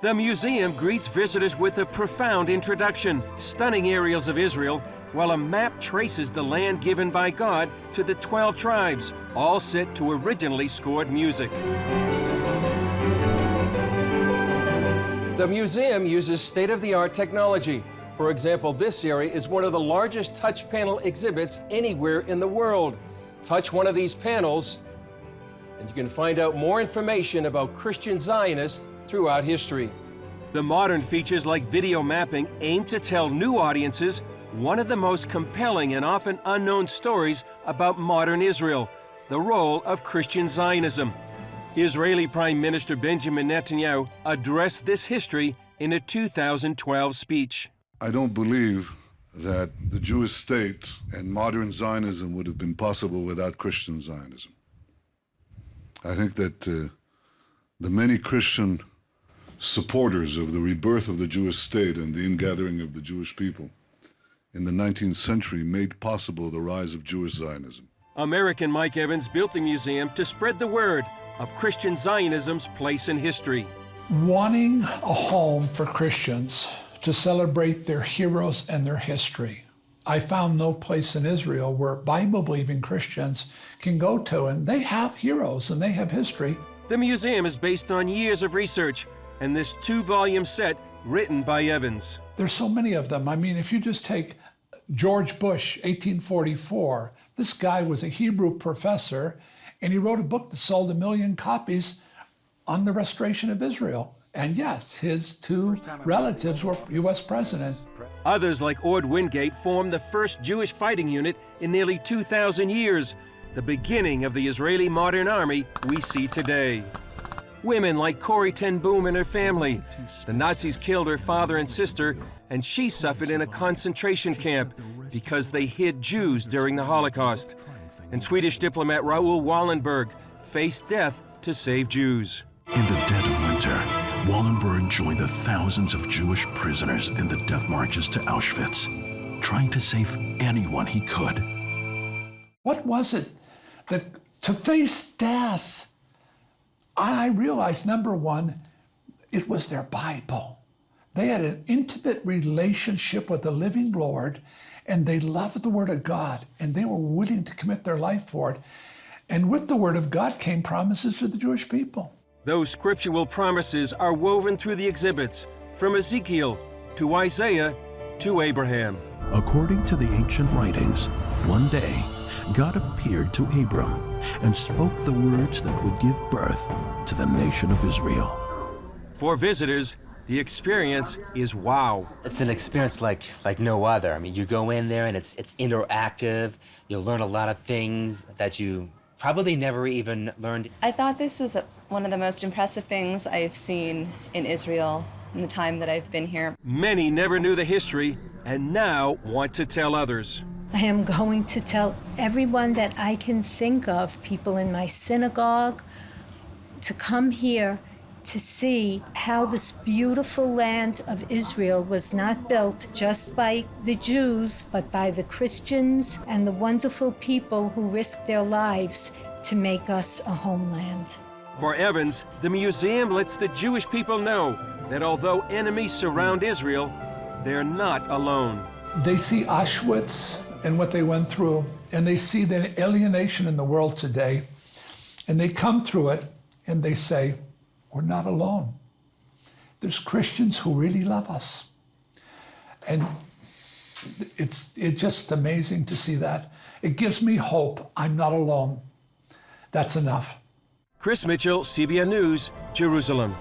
The museum greets visitors with a profound introduction, stunning aerials of Israel, while a map traces the land given by God to the 12 tribes, all set to originally scored music. The museum uses state-of-the-art technology. For example, this area is one of the largest touch panel exhibits anywhere in the world. Touch one of these panels, and you can find out more information about Christian Zionists throughout history. The modern features like video mapping aim to tell new audiences one of the most compelling and often unknown stories about modern Israel, the role of Christian Zionism. Israeli Prime Minister Benjamin Netanyahu addressed this history in a 2012 speech. I don't believe that the Jewish state and modern Zionism would have been possible without Christian Zionism. I think that the many Christian supporters of the rebirth of the Jewish state and the ingathering of the Jewish people in the 19th century made possible the rise of Jewish Zionism. American Mike Evans built the museum to spread the word of Christian Zionism's place in history. Wanting a home for Christians to celebrate their heroes and their history. I found no place in Israel where Bible-believing Christians can go to, and they have heroes and they have history. The museum is based on years of research and this 2-volume set written by Evans. There's so many of them. I mean, if you just take George Bush, 1844, this guy was a Hebrew professor, and he wrote a book that sold 1 million copies on the restoration of Israel. And yes, his 2 relatives were U.S. presidents. Others like Ord Wingate formed the first Jewish fighting unit in nearly 2,000 years, the beginning of the Israeli modern army we see today. Women like Corrie ten Boom and her family. The Nazis killed her father and sister, and she suffered in a concentration camp because they hid Jews during the Holocaust. And Swedish diplomat Raoul Wallenberg faced death to save Jews. In the dead of winter, Wallenberg joined the thousands of Jewish prisoners in the death marches to Auschwitz, trying to save anyone he could. What was it that to face death? I realized, number one, it was their Bible. They had an intimate relationship with the living Lord, and they loved the Word of God, and they were willing to commit their life for it. And with the Word of God came promises to the Jewish people. Those scriptural promises are woven through the exhibits, from Ezekiel to Isaiah to Abraham. According to the ancient writings, one day God appeared to Abram and spoke the words that would give birth to the nation of Israel. For visitors, the experience is wow. It's an experience like no other. I mean, you go in there and it's interactive. You'll learn a lot of things that you probably never even learned. I thought this was one of the most impressive things I've seen in Israel in the time that I've been here. Many never knew the history and now want to tell others. I am going to tell everyone that I can think of, people in my synagogue, to come here to see how this beautiful land of Israel was not built just by the Jews, but by the Christians and the wonderful people who risked their lives to make us a homeland. For Evans, the museum lets the Jewish people know that although enemies surround Israel, they're not alone. They see Auschwitz and what they went through, and they see the alienation in the world today, and they come through it and they say, we're not alone. There's Christians who really love us. And it's just amazing to see that. It gives me hope. I'm not alone. That's enough. Chris Mitchell, CBN News, Jerusalem.